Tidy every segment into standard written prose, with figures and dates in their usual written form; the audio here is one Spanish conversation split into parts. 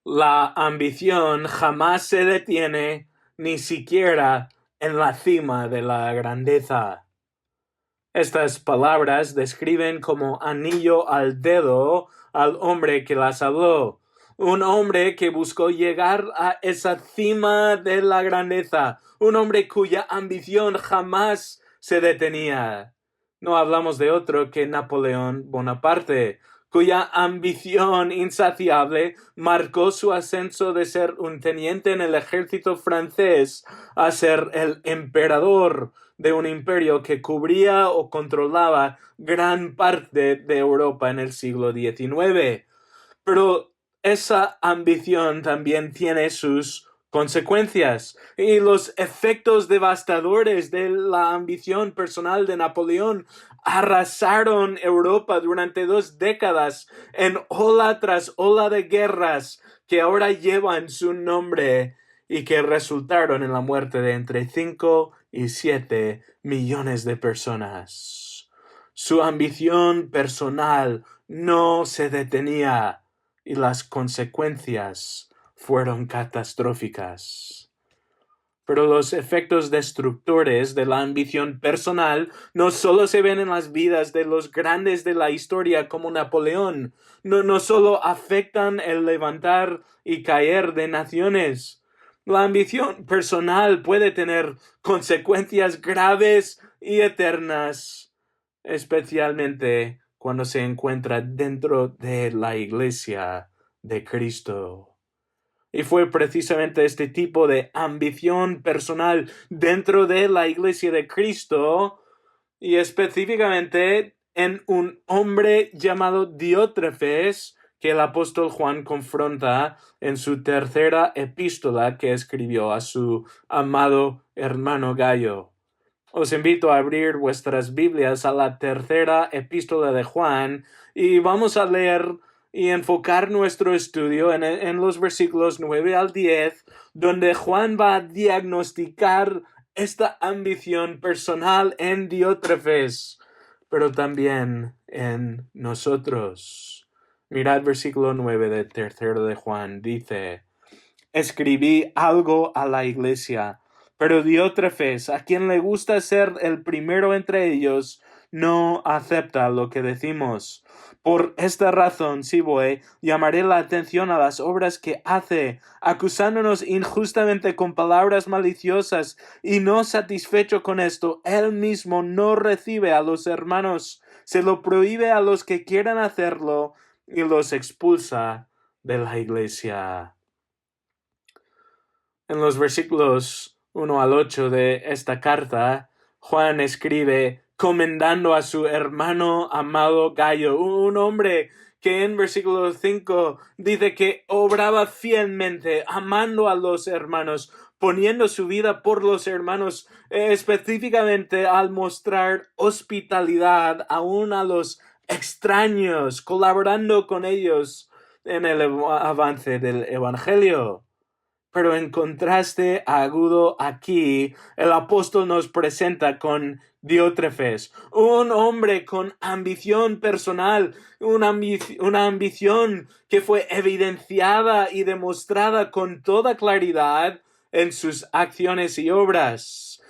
La ambición jamás se detiene ni siquiera en la cima de la grandeza. Estas palabras describen como anillo al dedo al hombre que las habló. Un hombre que buscó llegar a esa cima de la grandeza. Un hombre cuya ambición jamás se detenía. No hablamos de otro que Napoleón Bonaparte, cuya ambición insaciable marcó su ascenso de ser un teniente en el ejército francés a ser el emperador de un imperio que cubría o controlaba gran parte de Europa en el siglo XIX. Pero esa ambición también tiene sus consecuencias y los efectos devastadores de la ambición personal de Napoleón arrasaron Europa durante 2 décadas en ola tras ola de guerras que ahora llevan su nombre y que resultaron en la muerte de entre 5 y 7 millones de personas. Su ambición personal no se detenía y las consecuencias fueron catastróficas. Pero los efectos destructores de la ambición personal no solo se ven en las vidas de los grandes de la historia como Napoleón, no solo afectan el levantar y caer de naciones. La ambición personal puede tener consecuencias graves y eternas, especialmente cuando se encuentra dentro de la Iglesia de Cristo. Y fue precisamente este tipo de ambición personal dentro de la Iglesia de Cristo, y específicamente en un hombre llamado Diótrefes, que el apóstol Juan confronta en su tercera epístola que escribió a su amado hermano Gayo. Os invito a abrir vuestras Biblias a la tercera epístola de Juan y vamos a leer y enfocar nuestro estudio en los versículos 9 al 10, donde Juan va a diagnosticar esta ambición personal en Diótrefes, pero también en nosotros. Mirad versículo 9 del tercero de Juan, dice: escribí algo a la iglesia, pero Diótrefes, a quien le gusta ser el primero entre ellos, no acepta lo que decimos. Por esta razón, si voy, llamaré la atención a las obras que hace, acusándonos injustamente con palabras maliciosas, y no satisfecho con esto, él mismo no recibe a los hermanos, se lo prohíbe a los que quieran hacerlo, y los expulsa de la iglesia. En los versículos 1 al 8 de esta carta, Juan escribe comendando a su hermano amado Gayo, un hombre que en versículo 5 dice que obraba fielmente, amando a los hermanos, poniendo su vida por los hermanos, específicamente al mostrar hospitalidad aún a los extraños, colaborando con ellos en el avance del evangelio. Pero en contraste agudo aquí, el apóstol nos presenta con Diótrefes, un hombre con ambición personal, una ambición que fue evidenciada y demostrada con toda claridad en sus acciones y obras.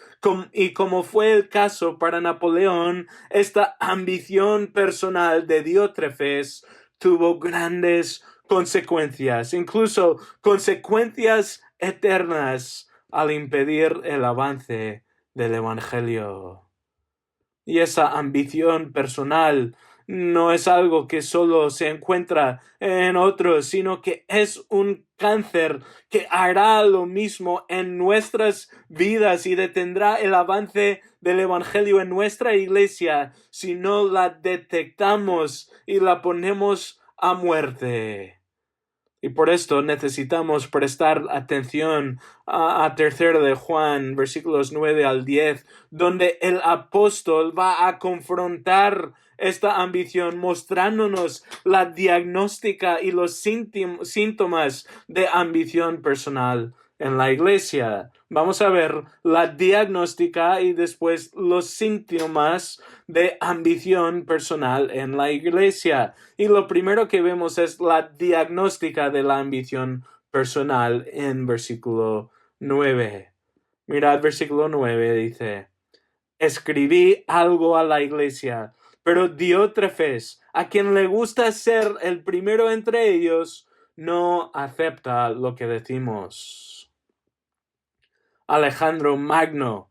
Y como fue el caso para Napoleón, esta ambición personal de Diótrefes tuvo grandes consecuencias, incluso consecuencias eternas al impedir el avance del Evangelio. Y esa ambición personal no es algo que solo se encuentra en otros, sino que es un cáncer que hará lo mismo en nuestras vidas y detendrá el avance del Evangelio en nuestra iglesia si no la detectamos y la ponemos a muerte. Y por esto necesitamos prestar atención a tercero de Juan, versículos 9 al 10, donde el apóstol va a confrontar esta ambición, mostrándonos la diagnóstica y los síntomas de ambición personal en la iglesia. Vamos a ver la diagnóstica y después los síntomas de ambición personal en la iglesia. Y lo primero que vemos es la diagnóstica de la ambición personal en versículo 9. Mirad, versículo 9 dice: escribí algo a la iglesia, pero Diótrefes, a quien le gusta ser el primero entre ellos, no acepta lo que decimos. Alejandro Magno,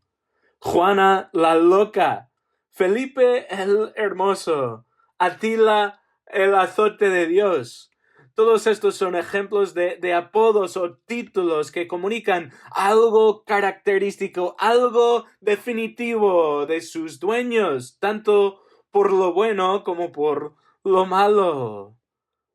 Juana la loca, Felipe el hermoso, Atila el azote de Dios. Todos estos son ejemplos de apodos o títulos que comunican algo característico, algo definitivo de sus dueños, tanto por lo bueno como por lo malo.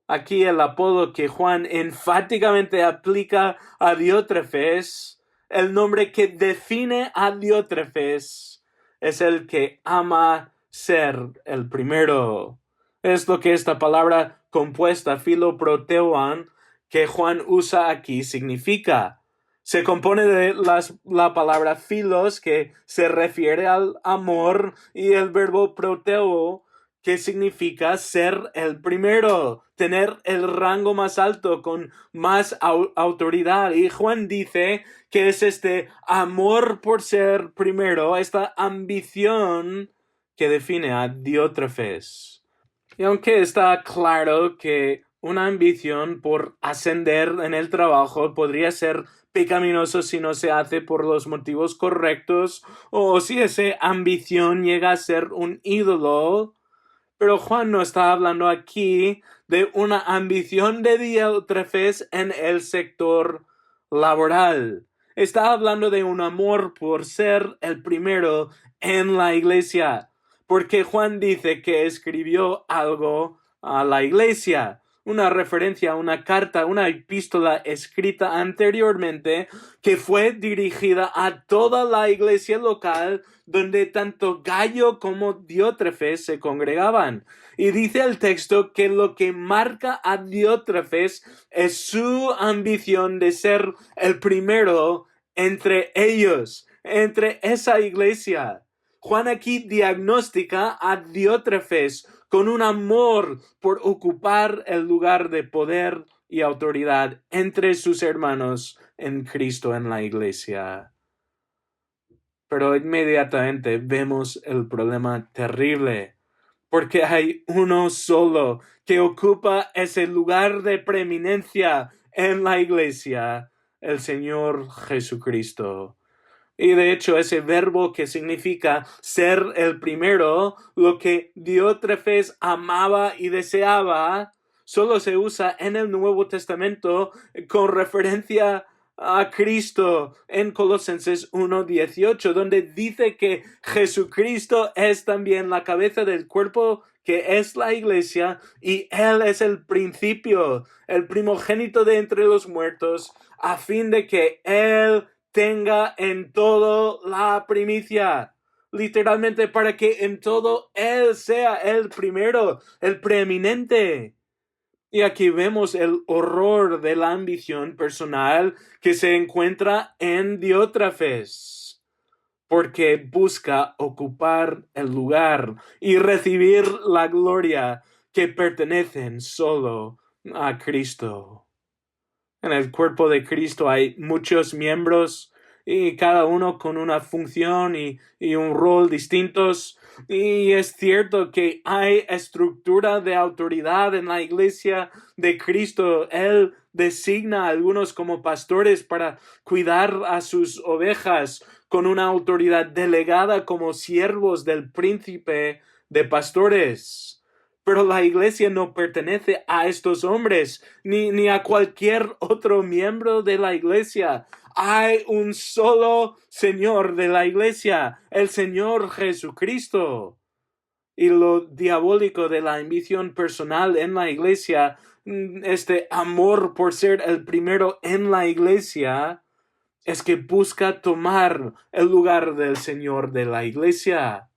Aquí el apodo que Juan enfáticamente aplica a Diótrefes, el nombre que define a Diótrefes, es el que ama ser el primero. Es lo que esta palabra compuesta, philoproteuon, que Juan usa aquí, significa. Se compone de la palabra philos, que se refiere al amor, y el verbo proteo, que significa ser el primero, tener el rango más alto, con más autoridad. Y Juan dice que es este amor por ser primero, esta ambición que define a Diótrefes. Y aunque está claro que una ambición por ascender en el trabajo podría ser pecaminoso si no se hace por los motivos correctos, o si esa ambición llega a ser un ídolo, pero Juan no está hablando aquí de una ambición de Diótrefes en el sector laboral. Está hablando de un amor por ser el primero en la iglesia, porque Juan dice que escribió algo a la iglesia, una referencia a una carta, una epístola escrita anteriormente que fue dirigida a toda la iglesia local donde tanto Gayo como Diótrefes se congregaban. Y dice el texto que lo que marca a Diótrefes es su ambición de ser el primero entre ellos, entre esa iglesia. Juan aquí diagnostica a Diótrefes con un amor por ocupar el lugar de poder y autoridad entre sus hermanos en Cristo en la iglesia. Pero inmediatamente vemos el problema terrible, porque hay uno solo que ocupa ese lugar de preeminencia en la iglesia, el Señor Jesucristo. Y de hecho, ese verbo que significa ser el primero, lo que Diótrefes amaba y deseaba, solo se usa en el Nuevo Testamento con referencia a Cristo en Colosenses 1:18, donde dice que Jesucristo es también la cabeza del cuerpo que es la iglesia, y Él es el principio, el primogénito de entre los muertos, a fin de que Él tenga en todo la primicia. Literalmente, para que en todo Él sea el primero, el preeminente. Y aquí vemos el horror de la ambición personal que se encuentra en Diótrefes, porque busca ocupar el lugar y recibir la gloria que pertenecen solo a Cristo. En el cuerpo de Cristo hay muchos miembros y cada uno con una función y un rol distintos. Y es cierto que hay estructura de autoridad en la iglesia de Cristo. Él designa a algunos como pastores para cuidar a sus ovejas con una autoridad delegada como siervos del príncipe de pastores. Pero la iglesia no pertenece a estos hombres, ni a cualquier otro miembro de la iglesia. Hay un solo Señor de la iglesia, el Señor Jesucristo. Y lo diabólico de la ambición personal en la iglesia, este amor por ser el primero en la iglesia, es que busca tomar el lugar del Señor de la iglesia.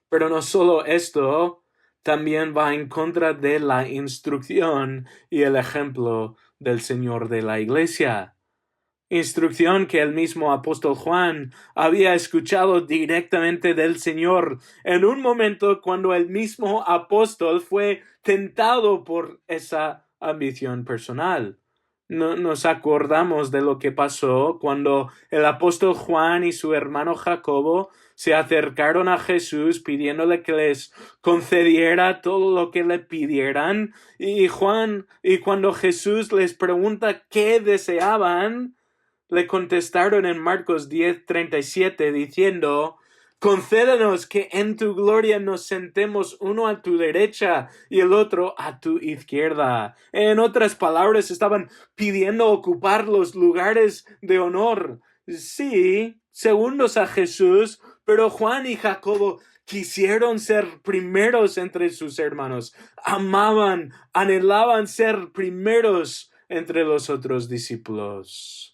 Pero no solo esto, también va en contra de la instrucción y el ejemplo del Señor de la iglesia. instrucción que el mismo apóstol Juan había escuchado directamente del Señor en un momento cuando el mismo apóstol fue tentado por esa ambición personal. Nos acordamos de lo que pasó cuando el apóstol Juan y su hermano Jacobo se acercaron a Jesús pidiéndole que les concediera todo lo que le pidieran, y cuando Jesús les pregunta qué deseaban, le contestaron en Marcos 10:37 diciendo: concédenos que en tu gloria nos sentemos uno a tu derecha y el otro a tu izquierda. En otras palabras, estaban pidiendo ocupar los lugares de honor. Sí, segundos a Jesús, pero Juan y Jacobo quisieron ser primeros entre sus hermanos. Amaban, anhelaban ser primeros entre los otros discípulos.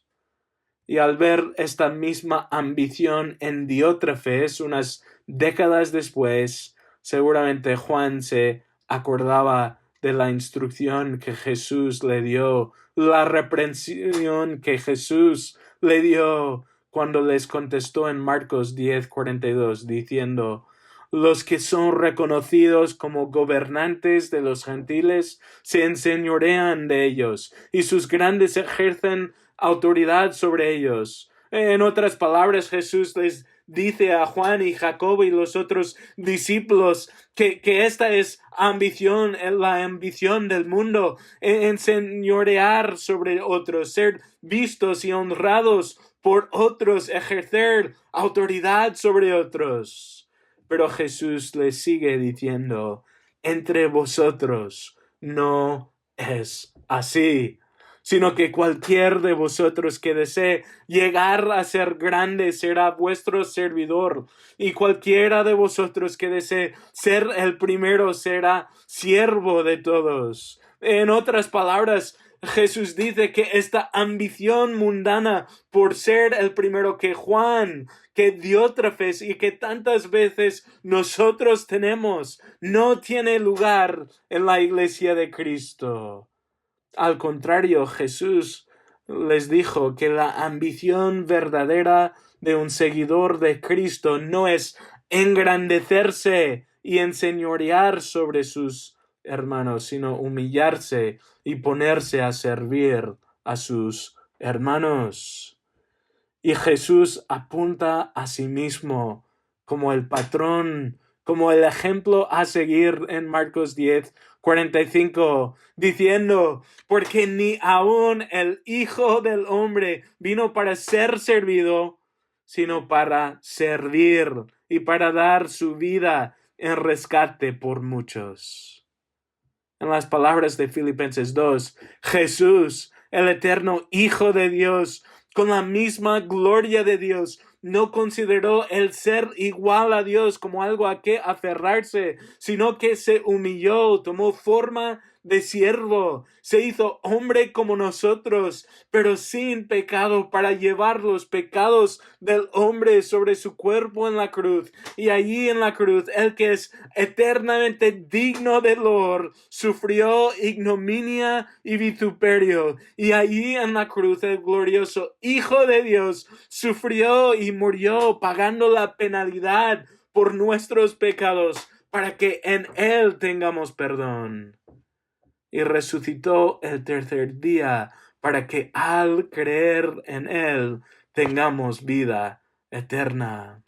Y al ver esta misma ambición en Diótrefes unas décadas después, seguramente Juan se acordaba de la instrucción que Jesús le dio, la reprensión que Jesús le dio cuando les contestó en Marcos 10:42, diciendo: los que son reconocidos como gobernantes de los gentiles se enseñorean de ellos, y sus grandes ejercen autoridad sobre ellos. En otras palabras, Jesús les dice a Juan y Jacobo y los otros discípulos que esta es ambición, la ambición del mundo, enseñorear sobre otros, ser vistos y honrados por otros, ejercer autoridad sobre otros. Pero Jesús les sigue diciendo: entre vosotros no es así, sino que cualquier de vosotros que desee llegar a ser grande será vuestro servidor, y cualquiera de vosotros que desee ser el primero será siervo de todos. En otras palabras, Jesús dice que esta ambición mundana por ser el primero, que Juan, que Diótrefes y que tantas veces nosotros tenemos, no tiene lugar en la iglesia de Cristo. Al contrario, Jesús les dijo que la ambición verdadera de un seguidor de Cristo no es engrandecerse y enseñorear sobre sus hermanos, sino humillarse y ponerse a servir a sus hermanos. Y Jesús apunta a sí mismo como el patrón, como el ejemplo a seguir en Marcos 10:45, diciendo: porque ni aun el Hijo del Hombre vino para ser servido, sino para servir y para dar su vida en rescate por muchos. En las palabras de Filipenses 2, Jesús, el eterno Hijo de Dios, con la misma gloria de Dios, no consideró el ser igual a Dios como algo a que aferrarse, sino que se humilló, tomó forma de siervo, se hizo hombre como nosotros, pero sin pecado, para llevar los pecados del hombre sobre su cuerpo en la cruz. Y allí en la cruz, el que es eternamente digno de loor, sufrió ignominia y vituperio. Y allí en la cruz, el glorioso Hijo de Dios sufrió y murió, pagando la penalidad por nuestros pecados, para que en Él tengamos perdón. Y resucitó el tercer día, para que al creer en Él tengamos vida eterna.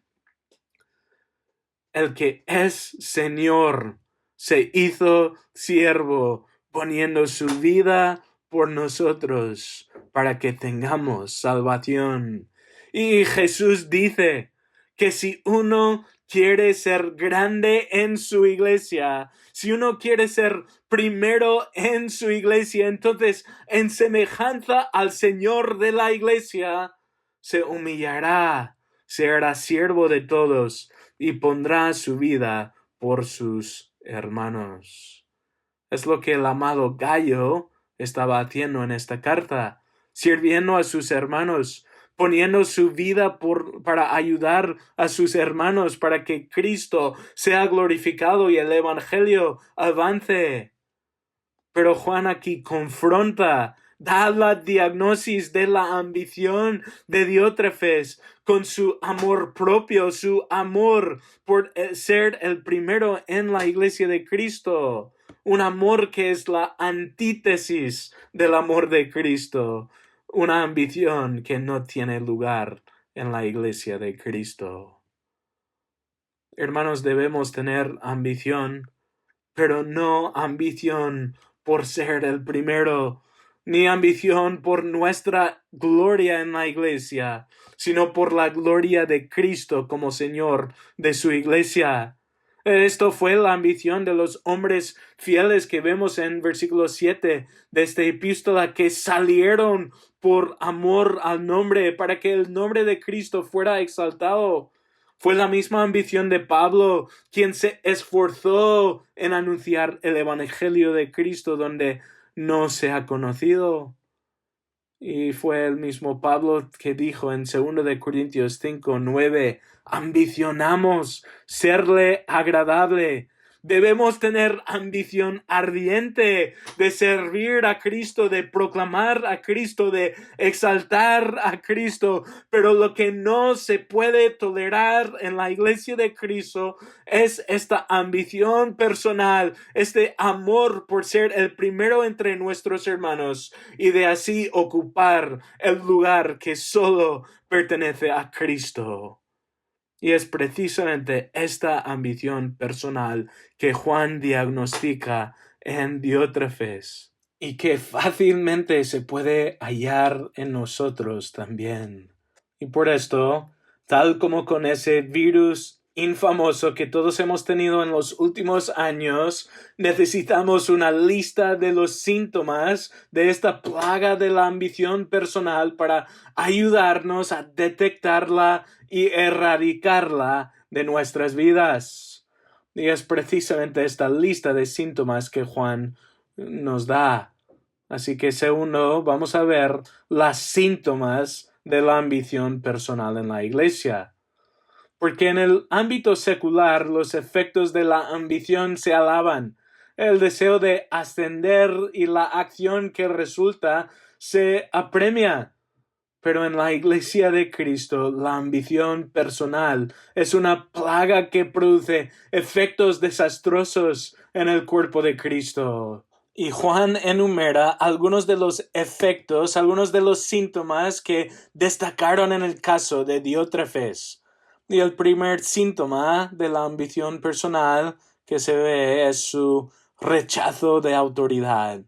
El que es Señor se hizo siervo, poniendo su vida por nosotros, para que tengamos salvación. Y Jesús dice que si uno quiere ser grande en su iglesia, si uno quiere ser primero en su iglesia, entonces en semejanza al Señor de la iglesia, se humillará, será siervo de todos y pondrá su vida por sus hermanos. Es lo que el amado Gallo estaba haciendo en esta carta, sirviendo a sus hermanos, poniendo su vida para ayudar a sus hermanos, para que Cristo sea glorificado y el Evangelio avance. Pero Juan aquí confronta da la diagnosis de la ambición de Diótrefes con su amor propio, su amor por ser el primero en la iglesia de Cristo. Un amor que es la antítesis del amor de Cristo. Una ambición que no tiene lugar en la iglesia de Cristo. Hermanos, debemos tener ambición, pero no ambición por ser el primero, ni ambición por nuestra gloria en la iglesia, sino por la gloria de Cristo como Señor de su iglesia. Esto fue la ambición de los hombres fieles que vemos en versículo 7 de esta epístola, que salieron por amor al nombre, para que el nombre de Cristo fuera exaltado. Fue la misma ambición de Pablo, quien se esforzó en anunciar el evangelio de Cristo donde no se ha conocido. Y fue el mismo Pablo que dijo en 2 de Corintios 5:9, ambicionamos serle agradable. Debemos tener ambición ardiente de servir a Cristo, de proclamar a Cristo, de exaltar a Cristo. Pero lo que no se puede tolerar en la iglesia de Cristo es esta ambición personal, este amor por ser el primero entre nuestros hermanos y de así ocupar el lugar que solo pertenece a Cristo. Y es precisamente esta ambición personal que Juan diagnostica en Diótrefes y que fácilmente se puede hallar en nosotros también. Y por esto, tal como con ese virus infamoso que todos hemos tenido en los últimos años, necesitamos una lista de los síntomas de esta plaga de la ambición personal para ayudarnos a detectarla y erradicarla de nuestras vidas. Y es precisamente esta lista de síntomas que Juan nos da. Así que según vamos a ver las síntomas de la ambición personal en la iglesia. Porque en el ámbito secular los efectos de la ambición se alaban. El deseo de ascender y la acción que resulta se apremia. Pero en la iglesia de Cristo, la ambición personal es una plaga que produce efectos desastrosos en el cuerpo de Cristo. Y Juan enumera algunos de los efectos, algunos de los síntomas que destacaron en el caso de Diótrefes. Y el primer síntoma de la ambición personal que se ve es su rechazo de autoridad.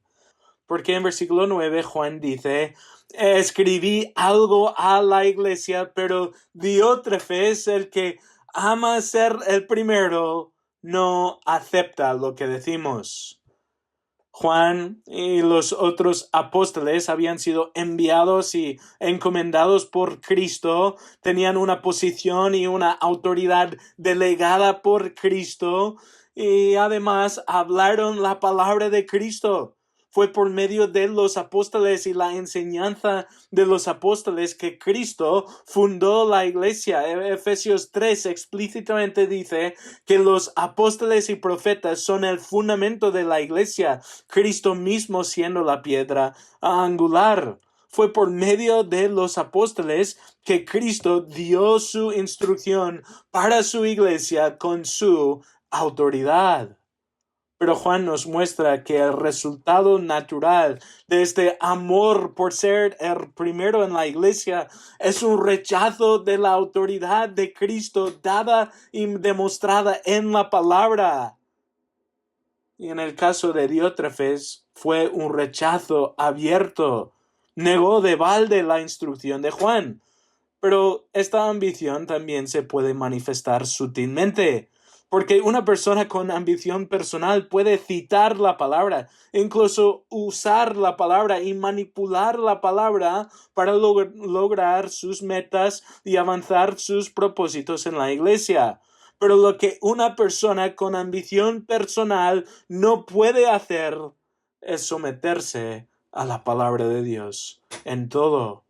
Porque en versículo 9 Juan dice, escribí algo a la iglesia, pero Diótrefes, el que ama ser el primero, no acepta lo que decimos. Juan y los otros apóstoles habían sido enviados y encomendados por Cristo, tenían una posición y una autoridad delegada por Cristo y además hablaron la palabra de Cristo. Fue por medio de los apóstoles y la enseñanza de los apóstoles que Cristo fundó la iglesia. Efesios 3 explícitamente dice que los apóstoles y profetas son el fundamento de la iglesia, Cristo mismo siendo la piedra angular. Fue por medio de los apóstoles que Cristo dio su instrucción para su iglesia con su autoridad. Pero Juan nos muestra que el resultado natural de este amor por ser el primero en la iglesia es un rechazo de la autoridad de Cristo dada y demostrada en la palabra. Y en el caso de Diótrefes fue un rechazo abierto. Negó de balde la instrucción de Juan. Pero esta ambición también se puede manifestar sutilmente, porque una persona con ambición personal puede citar la palabra, incluso usar la palabra y manipular la palabra para lograr sus metas y avanzar sus propósitos en la iglesia. Pero lo que una persona con ambición personal no puede hacer es someterse a la palabra de Dios en todo.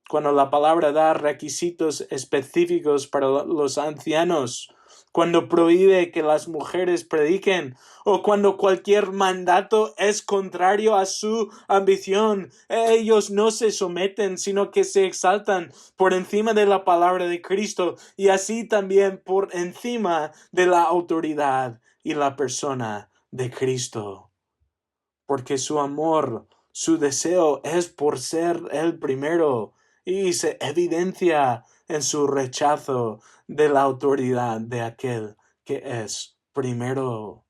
Cuando la palabra da requisitos específicos para los ancianos, cuando prohíbe que las mujeres prediquen, o cuando cualquier mandato es contrario a su ambición. Ellos no se someten, sino que se exaltan por encima de la palabra de Cristo y así también por encima de la autoridad y la persona de Cristo. Porque su amor, su deseo es por ser el primero y se evidencia en su rechazo de la autoridad de aquel que es primero.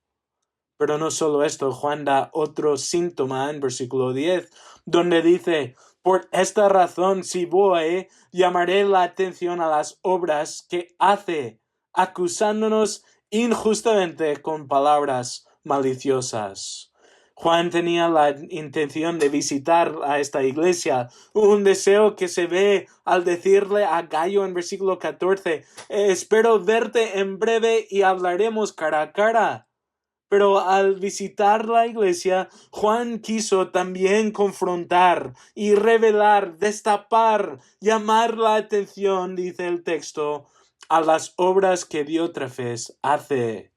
Pero no solo esto, Juan da otro síntoma en versículo 10, donde dice, por esta razón, si voy, llamaré la atención a las obras que hace, acusándonos injustamente con palabras maliciosas. Juan tenía la intención de visitar a esta iglesia, un deseo que se ve al decirle a Gayo en versículo 14, espero verte en breve y hablaremos cara a cara. Pero al visitar la iglesia, Juan quiso también confrontar y revelar, destapar, llamar la atención, dice el texto, a las obras que Diótrefes hace.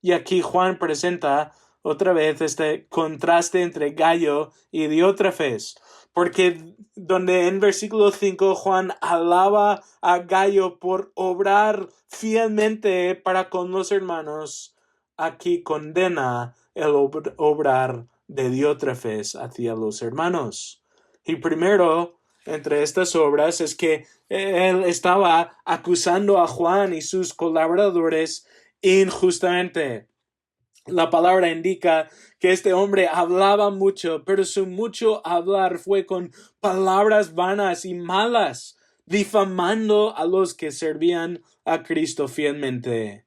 Y aquí Juan presenta otra vez este contraste entre Gayo y Diótrefes, porque donde en versículo 5 Juan alaba a Gayo por obrar fielmente para con los hermanos, aquí condena el obrar de Diótrefes hacia los hermanos. Y primero, entre estas obras, es que él estaba acusando a Juan y sus colaboradores injustamente. La palabra indica que este hombre hablaba mucho, pero su mucho hablar fue con palabras vanas y malas, difamando a los que servían a Cristo fielmente.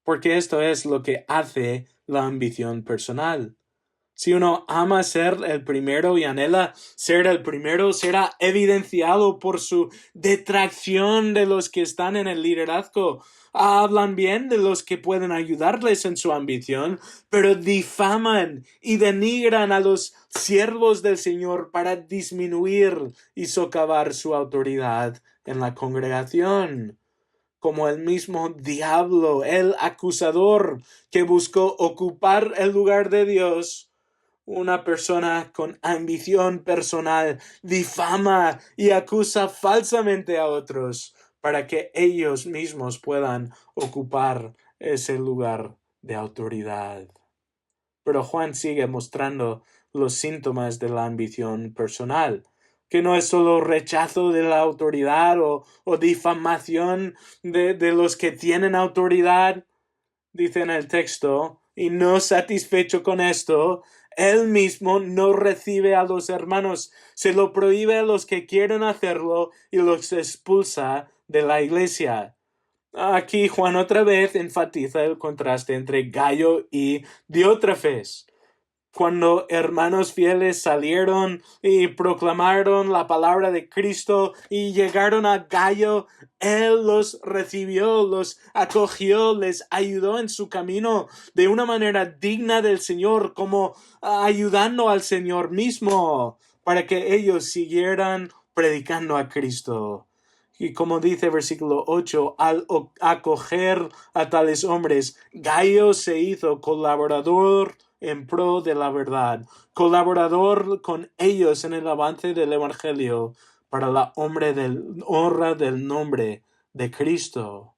Porque esto es lo que hace la ambición personal. Si uno ama ser el primero y anhela ser el primero, será evidenciado por su detracción de los que están en el liderazgo. Hablan bien de los que pueden ayudarles en su ambición, pero difaman y denigran a los siervos del Señor para disminuir y socavar su autoridad en la congregación. Como el mismo diablo, el acusador que buscó ocupar el lugar de Dios, una persona con ambición personal difama y acusa falsamente a otros para que ellos mismos puedan ocupar ese lugar de autoridad. Pero Juan sigue mostrando los síntomas de la ambición personal, que no es solo rechazo de la autoridad o difamación de los que tienen autoridad, dice en el texto, y no satisfecho con esto, él mismo no recibe a los hermanos, se lo prohíbe a los que quieren hacerlo y los expulsa de la iglesia. Aquí Juan otra vez enfatiza el contraste entre Gayo y Diótrefes. Cuando hermanos fieles salieron y proclamaron la palabra de Cristo y llegaron a Gayo, él los recibió, los acogió, les ayudó en su camino de una manera digna del Señor, como ayudando al Señor mismo, para que ellos siguieran predicando a Cristo. Y como dice versículo 8, al acoger a tales hombres, Gayo se hizo colaborador en pro de la verdad, colaborador con ellos en el avance del Evangelio para la honra del nombre de Cristo.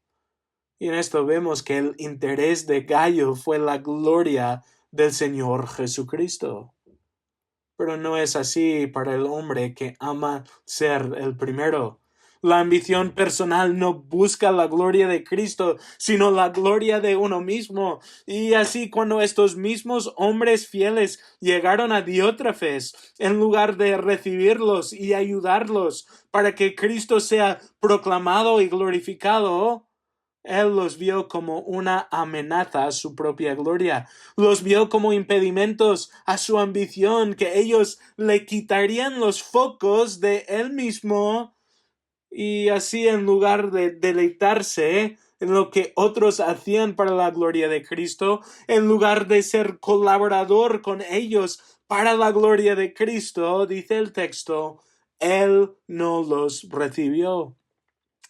Y en esto vemos que el interés de Gayo fue la gloria del Señor Jesucristo. Pero no es así para el hombre que ama ser el primero. La ambición personal no busca la gloria de Cristo, sino la gloria de uno mismo. Y así cuando estos mismos hombres fieles llegaron a Diótrefes, en lugar de recibirlos y ayudarlos para que Cristo sea proclamado y glorificado, él los vio como una amenaza a su propia gloria. Los vio como impedimentos a su ambición, que ellos le quitarían los focos de él mismo. Y así, en lugar de deleitarse en lo que otros hacían para la gloria de Cristo, en lugar de ser colaborador con ellos para la gloria de Cristo, dice el texto, él no los recibió.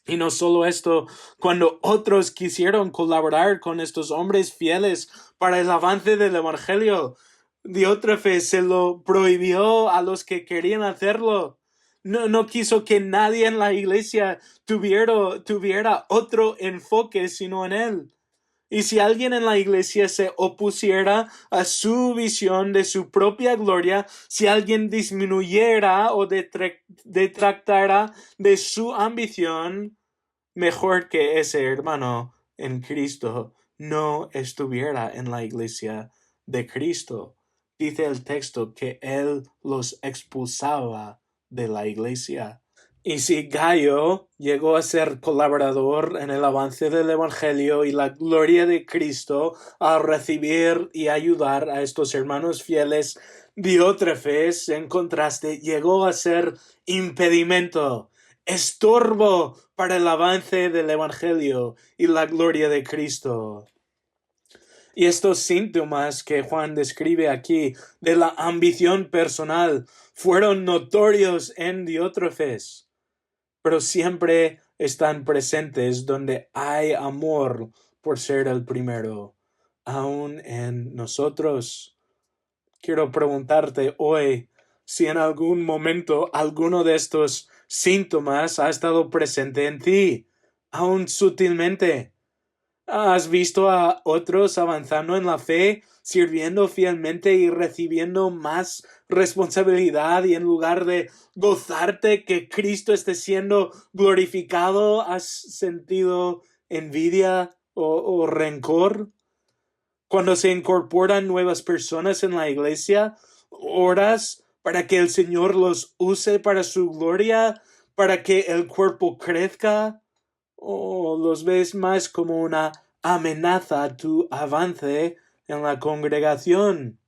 Y no solo esto, cuando otros quisieron colaborar con estos hombres fieles para el avance del evangelio, Diótrefes se lo prohibió a los que querían hacerlo. No quiso que nadie en la iglesia tuviera otro enfoque sino en él. Y si alguien en la iglesia se opusiera a su visión de su propia gloria, si alguien disminuyera o detractara de su ambición, mejor que ese hermano en Cristo no estuviera en la iglesia de Cristo. Dice el texto que él los expulsaba de la iglesia. Y si Gayo llegó a ser colaborador en el avance del Evangelio y la gloria de Cristo al recibir y ayudar a estos hermanos fieles, Diótrefes, en contraste, llegó a ser impedimento, estorbo para el avance del Evangelio y la gloria de Cristo. Y estos síntomas que Juan describe aquí de la ambición personal fueron notorios en Diótrefes, pero siempre están presentes donde hay amor por ser el primero, aún en nosotros. Quiero preguntarte hoy si en algún momento alguno de estos síntomas ha estado presente en ti, aún sutilmente. ¿Has visto a otros avanzando en la fe, sirviendo fielmente y recibiendo más responsabilidad, y en lugar de gozarte que Cristo esté siendo glorificado, has sentido envidia o rencor? Cuando se incorporan nuevas personas en la iglesia, oras para que el Señor los use para su gloria, para que el cuerpo crezca, o los ves más como una amenaza a tu avance en la congregación.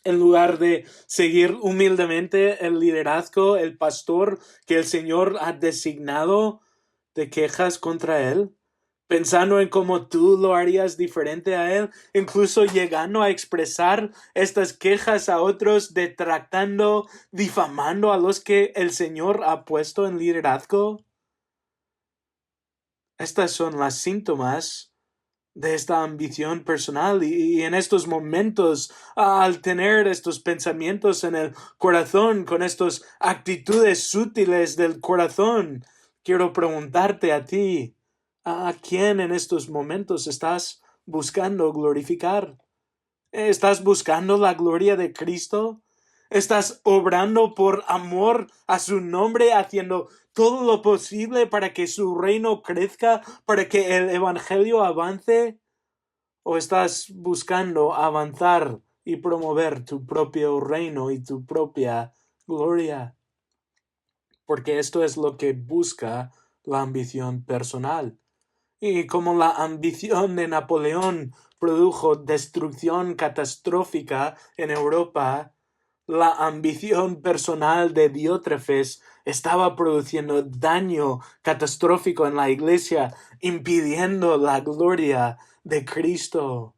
En lugar de seguir humildemente el liderazgo, el pastor que el Señor ha designado, te quejas contra él, pensando en cómo tú lo harías diferente a él, incluso llegando a expresar estas quejas a otros, detractando, difamando a los que el Señor ha puesto en liderazgo. Estas son las síntomas de esta ambición personal, y en estos momentos, al tener estos pensamientos en el corazón, con estas actitudes sutiles del corazón, quiero preguntarte a ti, ¿a quién en estos momentos estás buscando glorificar? ¿Estás buscando la gloria de Cristo? ¿Estás obrando por amor a su nombre, haciendo todo lo posible para que su reino crezca, para que el evangelio avance? ¿O estás buscando avanzar y promover tu propio reino y tu propia gloria? Porque esto es lo que busca la ambición personal. Y como la ambición de Napoleón produjo destrucción catastrófica en Europa, la ambición personal de Diótrefes estaba produciendo daño catastrófico en la iglesia, impidiendo la gloria de Cristo.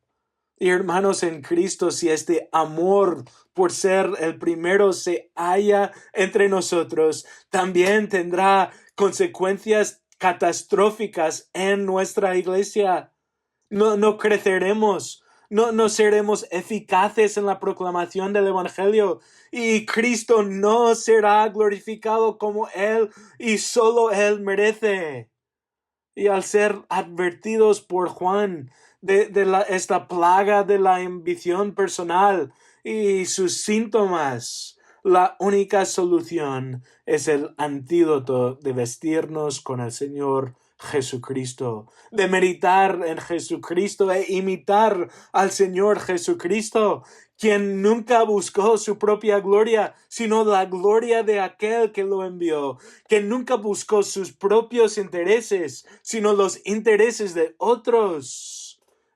Y hermanos en Cristo, si este amor por ser el primero se halla entre nosotros, también tendrá consecuencias catastróficas en nuestra iglesia. No creceremos, no seremos eficaces en la proclamación del Evangelio, y Cristo no será glorificado como Él y solo Él merece. Y al ser advertidos por Juan de esta plaga de la ambición personal y sus síntomas, la única solución es el antídoto de vestirnos con el Señor Jesucristo, de meditar en Jesucristo e imitar al Señor Jesucristo, quien nunca buscó su propia gloria, sino la gloria de aquel que lo envió, que nunca buscó sus propios intereses, sino los intereses de otros.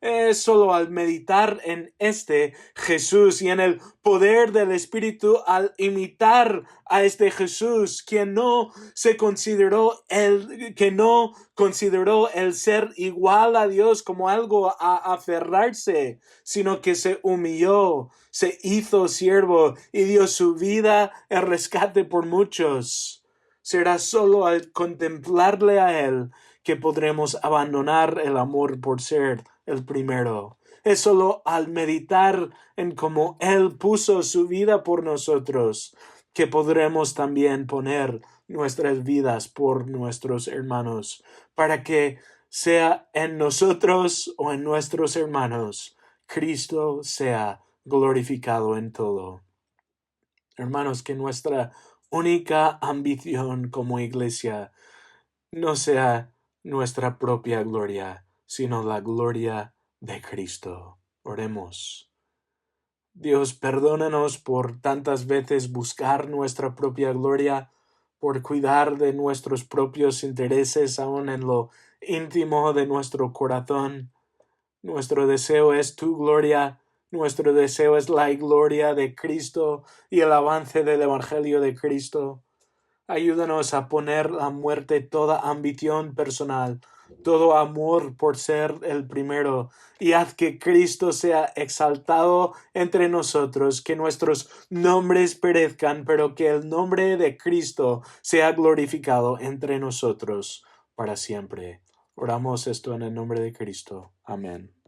Es solo al meditar en este Jesús y en el poder del Espíritu, al imitar a este Jesús, que no consideró el ser igual a Dios como algo a aferrarse, sino que se humilló, se hizo siervo y dio su vida en rescate por muchos. Será solo al contemplarle a Él que podremos abandonar el amor por ser el primero. Es solo al meditar en cómo Él puso su vida por nosotros que podremos también poner nuestras vidas por nuestros hermanos, para que sea en nosotros o en nuestros hermanos, Cristo sea glorificado en todo. Hermanos, que nuestra única ambición como iglesia no sea nuestra propia gloria, sino la gloria de Cristo. Oremos. Dios, perdónanos por tantas veces buscar nuestra propia gloria, por cuidar de nuestros propios intereses aún en lo íntimo de nuestro corazón. Nuestro deseo es tu gloria, nuestro deseo es la gloria de Cristo y el avance del Evangelio de Cristo. Ayúdanos a poner a muerte toda ambición personal, todo amor por ser el primero, y haz que Cristo sea exaltado entre nosotros, que nuestros nombres perezcan, pero que el nombre de Cristo sea glorificado entre nosotros para siempre. Oramos esto en el nombre de Cristo. Amén.